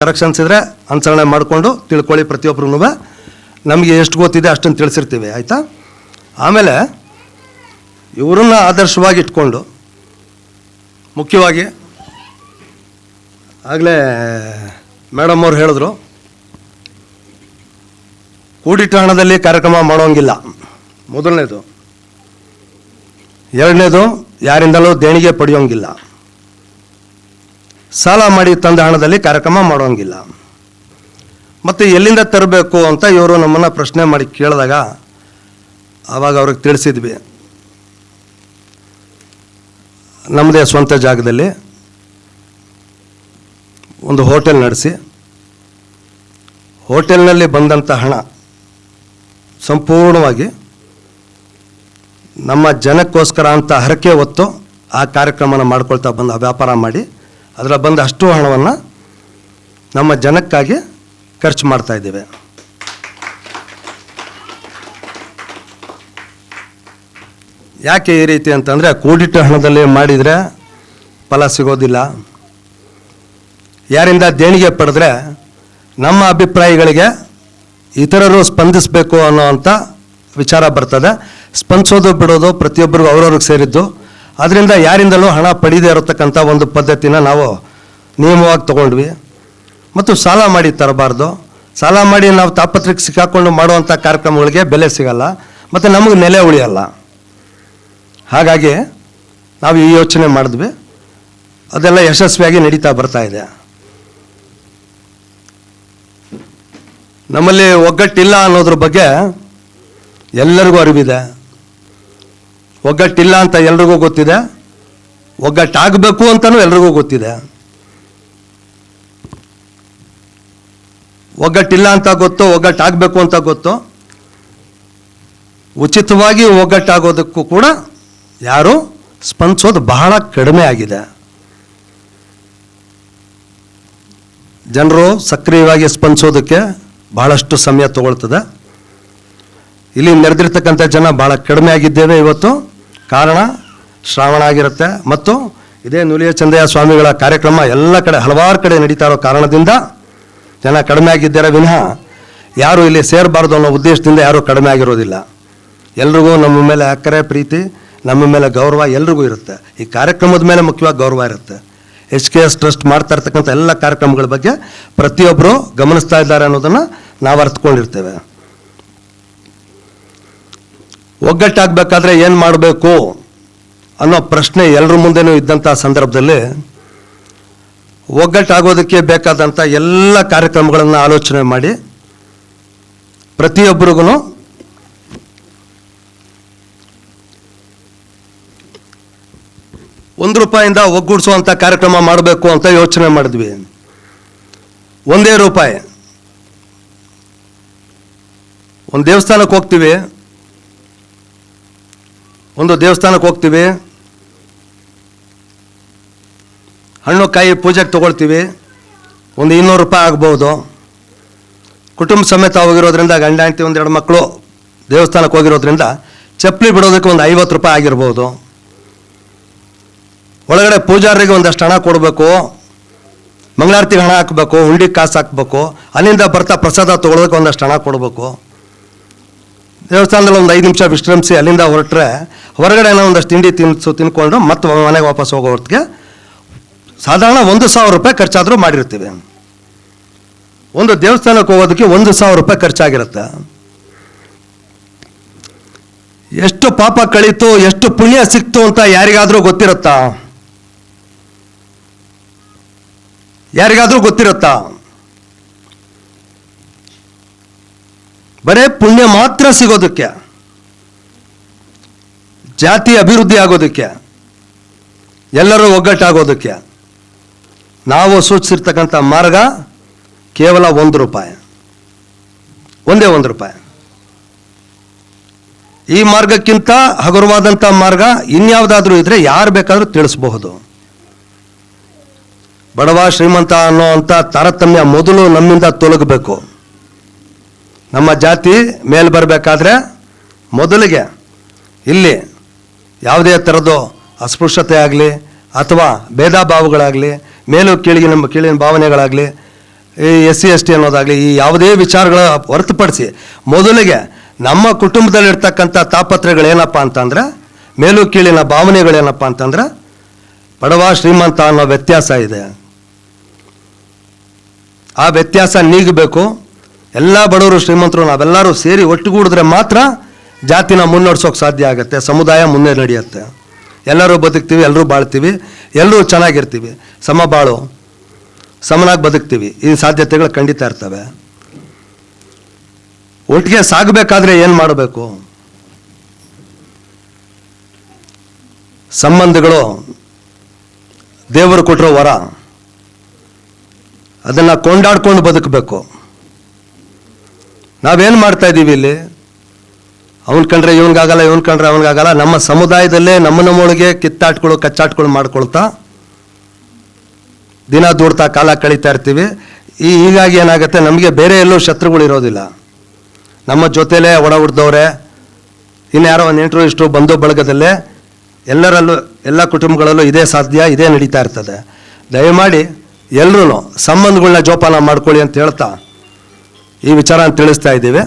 Corrections ಇದ್ದರೆ ಅನುಸರಣೆ ಮಾಡಿಕೊಂಡು ತಿಳ್ಕೊಳ್ಳಿ. ಪ್ರತಿಯೊಬ್ಬರೂ ನಮಗೆ ಎಷ್ಟು ಗೊತ್ತಿದೆ ಅಷ್ಟನ್ನು ತಿಳಿಸಿರ್ತೀವಿ, ಆಯಿತಾ. ಆಮೇಲೆ ಇವರನ್ನ ಆದರ್ಶವಾಗಿ ಇಟ್ಕೊಂಡು ಮುಖ್ಯವಾಗಿ ಆಗಲೇ ಮೇಡಮ್ ಅವ್ರು ಹೇಳಿದ್ರು, ಕೂಡಿಟ್ಟ ಹಣದಲ್ಲಿ ಕಾರ್ಯಕ್ರಮ ಮಾಡೋಂಗಿಲ್ಲ ಮೊದಲನೇದು. ಎರಡನೇದು, ಯಾರಿಂದಲೂ ದೇಣಿಗೆ ಪಡೆಯೋಂಗಿಲ್ಲ. ಸಾಲ ಮಾಡಿ ತಂದ ಹಣದಲ್ಲಿ ಕಾರ್ಯಕ್ರಮ ಮಾಡೋಂಗಿಲ್ಲ. ಮತ್ತು ಎಲ್ಲಿಂದ ತರಬೇಕು ಅಂತ ಇವರು ನಮ್ಮನ್ನು ಪ್ರಶ್ನೆ ಮಾಡಿ ಕೇಳಿದಾಗ ಆವಾಗ ಅವ್ರಿಗೆ ತಿಳಿಸಿದ್ವಿ, ನಮ್ಮದೇ ಸ್ವಂತ ಜಾಗದಲ್ಲಿ ಒಂದು ಹೋಟೆಲ್ ನಡೆಸಿ, ಹೋಟೆಲ್ನಲ್ಲಿ ಬಂದಂಥ ಹಣ ಸಂಪೂರ್ಣವಾಗಿ ನಮ್ಮ ಜನಕ್ಕೋಸ್ಕರ ಅಂತ ಹರಕೆ ಹೊತ್ತು ಆ ಕಾರ್ಯಕ್ರಮನ ಮಾಡ್ಕೊಳ್ತಾ ಬಂದು ವ್ಯಾಪಾರ ಮಾಡಿ ಅದರ ಬಂದ ಅಷ್ಟು ಹಣವನ್ನು ನಮ್ಮ ಜನಕ್ಕಾಗಿ ಖರ್ಚು ಮಾಡ್ತಾ ಇದ್ದೇವೆ. ಯಾಕೆ ಈ ರೀತಿ ಅಂತಂದರೆ, ಕೂಡಿಟ್ಟ ಹಣದಲ್ಲಿ ಮಾಡಿದರೆ ಫಲ ಸಿಗೋದಿಲ್ಲ. ಯಾರಿಂದ ದೇಣಿಗೆ ಪಡೆದ್ರೆ ನಮ್ಮ ಅಭಿಪ್ರಾಯಗಳಿಗೆ ಇತರರು ಸ್ಪಂದಿಸಬೇಕು ಅನ್ನೋವಂಥ ವಿಚಾರ ಬರ್ತದೆ. ಸ್ಪಂದಿಸೋದು ಬಿಡೋದು ಪ್ರತಿಯೊಬ್ಬರಿಗೂ ಅವ್ರವ್ರಿಗೆ ಸೇರಿದ್ದು. ಅದರಿಂದ ಯಾರಿಂದಲೂ ಹಣ ಪಡೆಯದೇ ಇರತಕ್ಕಂಥ ಒಂದು ಪದ್ಧತಿನ ನಾವು ನಿಯಮವಾಗಿ ತಗೊಂಡ್ವಿ. ಮತ್ತು ಸಾಲ ಮಾಡಿ ತರಬಾರ್ದು. ಸಾಲ ಮಾಡಿ ನಾವು ತಾಪತ್ರಕ್ಕೆ ಸಿಕ್ಕಾಕೊಂಡು ಮಾಡುವಂಥ ಕಾರ್ಯಕ್ರಮಗಳಿಗೆ ಬೆಲೆ ಸಿಗಲ್ಲ ಮತ್ತು ನಮಗೆ ನೆಲೆ ಉಳಿಯಲ್ಲ. ಹಾಗಾಗಿ ನಾವು ಈ ಯೋಚನೆ ಮಾಡಿದ್ವಿ. ಅದೆಲ್ಲ ಯಶಸ್ವಿಯಾಗಿ ನಡೀತಾ ಬರ್ತಾ ಇದೆ. ನಮ್ಮಲ್ಲಿ ಒಗ್ಗಟ್ಟಿಲ್ಲ ಅನ್ನೋದ್ರ ಬಗ್ಗೆ ಎಲ್ಲರಿಗೂ ಅರಿವಿದೆ. ಒಗ್ಗಟ್ಟಿಲ್ಲ ಅಂತ ಎಲ್ರಿಗೂ ಗೊತ್ತಿದೆ, ಒಗ್ಗಟ್ಟಾಗಬೇಕು ಅಂತಲೂ ಎಲ್ರಿಗೂ ಗೊತ್ತಿದೆ. ಒಗ್ಗಟ್ಟಿಲ್ಲ ಅಂತ ಗೊತ್ತು, ಒಗ್ಗಟ್ಟಾಗಬೇಕು ಅಂತ ಗೊತ್ತು. ಉಚಿತವಾಗಿ ಒಗ್ಗಟ್ಟಾಗೋದಕ್ಕೂ ಕೂಡ ಯಾರು ಸ್ಪಂದಿಸೋದು ಬಹಳ ಕಡಿಮೆ ಆಗಿದೆ. ಜನರು ಸಕ್ರಿಯವಾಗಿ ಸ್ಪಂದಿಸೋದಕ್ಕೆ ಬಹಳಷ್ಟು ಸಮಯ ತಗೊಳ್ತದೆ. ಇಲ್ಲಿ ನೆರೆದಿರ್ತಕ್ಕಂಥ ಜನ ಭಾಳ ಕಡಿಮೆ ಆಗಿದ್ದೇವೆ ಇವತ್ತು. ಕಾರಣ ಶ್ರಾವಣ ಆಗಿರುತ್ತೆ ಮತ್ತು ಇದೇ ನುಲಿಯ ಚಂದಯ್ಯ ಸ್ವಾಮಿಗಳ ಕಾರ್ಯಕ್ರಮ ಎಲ್ಲ ಕಡೆ ಹಲವಾರು ಕಡೆ ನಡೀತಾ ಇರೋ ಕಾರಣದಿಂದ ಜನ ಕಡಿಮೆ ಆಗಿದ್ದಾರೆ ವಿನಃ ಯಾರು ಇಲ್ಲಿ ಸೇರಬಾರ್ದು ಅನ್ನೋ ಉದ್ದೇಶದಿಂದ ಯಾರೂ ಕಡಿಮೆ ಆಗಿರೋದಿಲ್ಲ. ಎಲ್ರಿಗೂ ನಮ್ಮ ಮೇಲೆ ಅಕ್ಕರೆ ಪ್ರೀತಿ, ನಮ್ಮ ಮೇಲೆ ಗೌರವ ಎಲ್ರಿಗೂ ಇರುತ್ತೆ. ಈ ಕಾರ್ಯಕ್ರಮದ ಮೇಲೆ ಮುಖ್ಯವಾಗಿ ಗೌರವ ಇರುತ್ತೆ. HKS ಟ್ರಸ್ಟ್ ಮಾಡ್ತಾ ಇರ್ತಕ್ಕಂಥ ಎಲ್ಲ ಕಾರ್ಯಕ್ರಮಗಳ ಬಗ್ಗೆ ಪ್ರತಿಯೊಬ್ಬರು ಗಮನಿಸ್ತಾ ಇದ್ದಾರೆ ಅನ್ನೋದನ್ನು ನಾವು ಅರ್ಥಕೊಂಡಿರ್ತೇವೆ. ಒಗ್ಗಟ್ಟಾಗಬೇಕಾದ್ರೆ ಏನು ಮಾಡಬೇಕು ಅನ್ನೋ ಪ್ರಶ್ನೆ ಎಲ್ಲರ ಮುಂದೆನೂ ಇದ್ದಂಥ ಸಂದರ್ಭದಲ್ಲಿ ಒಗ್ಗಟ್ಟಾಗೋದಕ್ಕೆ ಬೇಕಾದಂಥ ಎಲ್ಲ ಕಾರ್ಯಕ್ರಮಗಳನ್ನು ಆಲೋಚನೆ ಮಾಡಿ ಪ್ರತಿಯೊಬ್ಬರಿಗೂ ₹1 ಒಗ್ಗೂಡಿಸುವಂಥ ಕಾರ್ಯಕ್ರಮ ಮಾಡಬೇಕು ಅಂತ ಯೋಚನೆ ಮಾಡಿದ್ವಿ. ₹1 ಒಂದು ದೇವಸ್ಥಾನಕ್ಕೆ ಹೋಗ್ತೀವಿ, ಹಣ್ಣು ಕಾಯಿ ಪೂಜೆಗೆ ತೊಗೊಳ್ತೀವಿ, ಒಂದು ₹200 ಆಗ್ಬೋದು. ಕುಟುಂಬ ಸಮೇತ ಹೋಗಿರೋದ್ರಿಂದ ಗಂಡ ಹೆಂಡತಿ 1-2 ಮಕ್ಕಳು ದೇವಸ್ಥಾನಕ್ಕೆ ಹೋಗಿರೋದ್ರಿಂದ ಚಪ್ಪಲಿ ಬಿಡೋದಕ್ಕೆ ಒಂದು ₹50 ಆಗಿರ್ಬೋದು. ಒಳಗಡೆ ಪೂಜಾರಿಗೆ ಒಂದಷ್ಟು ಹಣ ಕೊಡಬೇಕು, ಮಂಗಳಾರತಿಗೆ ಹಣ ಹಾಕಬೇಕು, ಹುಂಡಿಗೆ ಕಾಸು ಹಾಕಬೇಕು, ಅಲ್ಲಿಂದ ಬರ್ತಾ ಪ್ರಸಾದ ತೊಗೊಳೋದಕ್ಕೆ ಒಂದಷ್ಟು ಹಣ ಕೊಡಬೇಕು. ದೇವಸ್ಥಾನದಲ್ಲಿ ಒಂದು 5 ನಿಮಿಷ ವಿಶ್ರಮಿಸಿ ಅಲ್ಲಿಂದ ಹೊರಟ್ರೆ ಹೊರಗಡೆ ಒಂದಷ್ಟು ತಿಂಡಿ ತಿನ್ಕೊಂಡು ಮತ್ತೆ ಮನೆಗೆ ವಾಪಸ್ ಹೋಗೋ ಹೊತ್ತಿಗೆ ಸಾಧಾರಣ ₹1,000 ಖರ್ಚಾದರೂ ಮಾಡಿರ್ತೀವಿ. ಒಂದು ದೇವಸ್ಥಾನಕ್ಕೆ ಹೋಗೋದಕ್ಕೆ ₹1,000 ಖರ್ಚಾಗಿರುತ್ತೆ. ಎಷ್ಟು ಪಾಪ ಕಳೀತು, ಎಷ್ಟು ಪುಣ್ಯ ಸಿಕ್ತು ಅಂತ ಯಾರಿಗಾದರೂ ಗೊತ್ತಿರುತ್ತಾ? ಬರೇ ಪುಣ್ಯ ಮಾತ್ರ ಸಿಗೋದಕ್ಕೆ, ಜಾತಿ ಅಭಿವೃದ್ಧಿ ಆಗೋದಕ್ಕೆ, ಎಲ್ಲರೂ ಒಗ್ಗಟ್ಟಾಗೋದಕ್ಕೆ ನಾವು ಸೂಚಿಸಿರ್ತಕ್ಕಂಥ ಮಾರ್ಗ ಕೇವಲ ₹1, ಒಂದೇ ₹1. ಈ ಮಾರ್ಗಕ್ಕಿಂತ ಹಗುರವಾದಂಥ ಮಾರ್ಗ ಇನ್ಯಾವುದಾದ್ರೂ ಇದ್ದರೆ ಯಾರು ಬೇಕಾದರೂ ತಿಳಿಸಬಹುದು. ಬಡವ ಶ್ರೀಮಂತ ಅನ್ನೋ ಅಂಥ ತಾರತಮ್ಯ ಮೊದಲು ನಮ್ಮಿಂದ ತೊಲಗಬೇಕು. ನಮ್ಮ ಜಾತಿ ಮೇಲೆ ಬರಬೇಕಾದ್ರೆ ಮೊದಲಿಗೆ ಇಲ್ಲಿ ಯಾವುದೇ ಥರದ್ದು ಅಸ್ಪೃಶ್ಯತೆ ಆಗಲಿ ಅಥವಾ ಭೇದ ಭಾವಗಳಾಗಲಿ, ಮೇಲು ಕೀಳಿನ ಭಾವನೆಗಳಾಗಲಿ ಈ SC ST ಅನ್ನೋದಾಗಲಿ ಈ ಯಾವುದೇ ವಿಚಾರಗಳ ಹೊರತುಪಡಿಸಿ ಮೊದಲಿಗೆ ನಮ್ಮ ಕುಟುಂಬದಲ್ಲಿರ್ತಕ್ಕಂಥ ತಾಪತ್ರೆಗಳೇನಪ್ಪ ಅಂತಂದರೆ, ಮೇಲು ಕೀಳಿನ ಭಾವನೆಗಳೇನಪ್ಪ ಅಂತಂದರೆ, ಬಡವ ಶ್ರೀಮಂತ ಅನ್ನೋ ವ್ಯತ್ಯಾಸ ಇದೆ. ಆ ವ್ಯತ್ಯಾಸ ನೀಗಬೇಕು. ಎಲ್ಲ ಬಡವರು ಶ್ರೀಮಂತರು ನಾವೆಲ್ಲರೂ ಸೇರಿ ಒಟ್ಟುಗೂಡಿದ್ರೆ ಮಾತ್ರ ಜಾತಿನ ಮುನ್ನಡೆಸೋಕೆ ಸಾಧ್ಯ ಆಗುತ್ತೆ, ಸಮುದಾಯ ಮುಂದೆ ನಡೆಯುತ್ತೆ. ಎಲ್ಲರೂ ಬದುಕ್ತೀವಿ, ಎಲ್ಲರೂ ಬಾಳ್ತೀವಿ, ಎಲ್ಲರೂ ಚೆನ್ನಾಗಿರ್ತೀವಿ, ಸಮಬಾಳು ಸಮನಾಗಿ ಬದುಕ್ತೀವಿ. ಈ ಸಾಧ್ಯತೆಗಳು ಖಂಡಿತ ಇರ್ತವೆ. ಒಟ್ಟಿಗೆ ಸಾಗಬೇಕಾದ್ರೆ ಏನು ಮಾಡಬೇಕು? ಸಂಬಂಧಗಳು ದೇವರು ಕೊಟ್ಟಿರೋ ವರ, ಅದನ್ನು ಕೊಂಡಾಡ್ಕೊಂಡು ಬದುಕಬೇಕು. ನಾವೇನು ಮಾಡ್ತಾ ಇದ್ದೀವಿ ಇಲ್ಲಿ? ಅವನು ಕಂಡ್ರೆ ಇವನಿಗಾಗಲ್ಲ, ಇವನು ಕಂಡ್ರೆ ಅವನಿಗಾಗಲ್ಲ. ನಮ್ಮ ಸಮುದಾಯದಲ್ಲೇ ನಮ್ಮೊಳಗೆ ಕಿತ್ತಾಟ್ಗಳು ಕಚ್ಚಾಟ್ಗಳು ಮಾಡ್ಕೊಳ್ತಾ ದಿನ ದೂಡ್ತಾ ಕಾಲ ಕಳೀತಾ ಇರ್ತೀವಿ. ಹೀಗಾಗಿ ಏನಾಗುತ್ತೆ, ನಮಗೆ ಬೇರೆ ಎಲ್ಲೂ ಶತ್ರುಗಳು ಇರೋದಿಲ್ಲ. ನಮ್ಮ ಜೊತೆಲೇ ಒಡ ಹುಡ್ದವ್ರೆ, ಇನ್ಯಾರೋ ಒಂದು ನೆಂಟರು ಇಷ್ಟು ಬಂಧು ಬಳಗದಲ್ಲೇ ಎಲ್ಲರಲ್ಲೂ ಎಲ್ಲ ಕುಟುಂಬಗಳಲ್ಲೂ ಇದೇ ಸಾಧ್ಯ, ಇದೇ ನಡೀತಾ ಇರ್ತದೆ. ದಯಮಾಡಿ ಎಲ್ಲರೂ ಸಂಬಂಧಗಳನ್ನ ಜೋಪಾನ ಮಾಡ್ಕೊಳ್ಳಿ ಅಂತ ಹೇಳ್ತಾ ಈ ವಿಚಾರ ತಿಳಿಸ್ತಾ ಇದ್ದೀವಿ.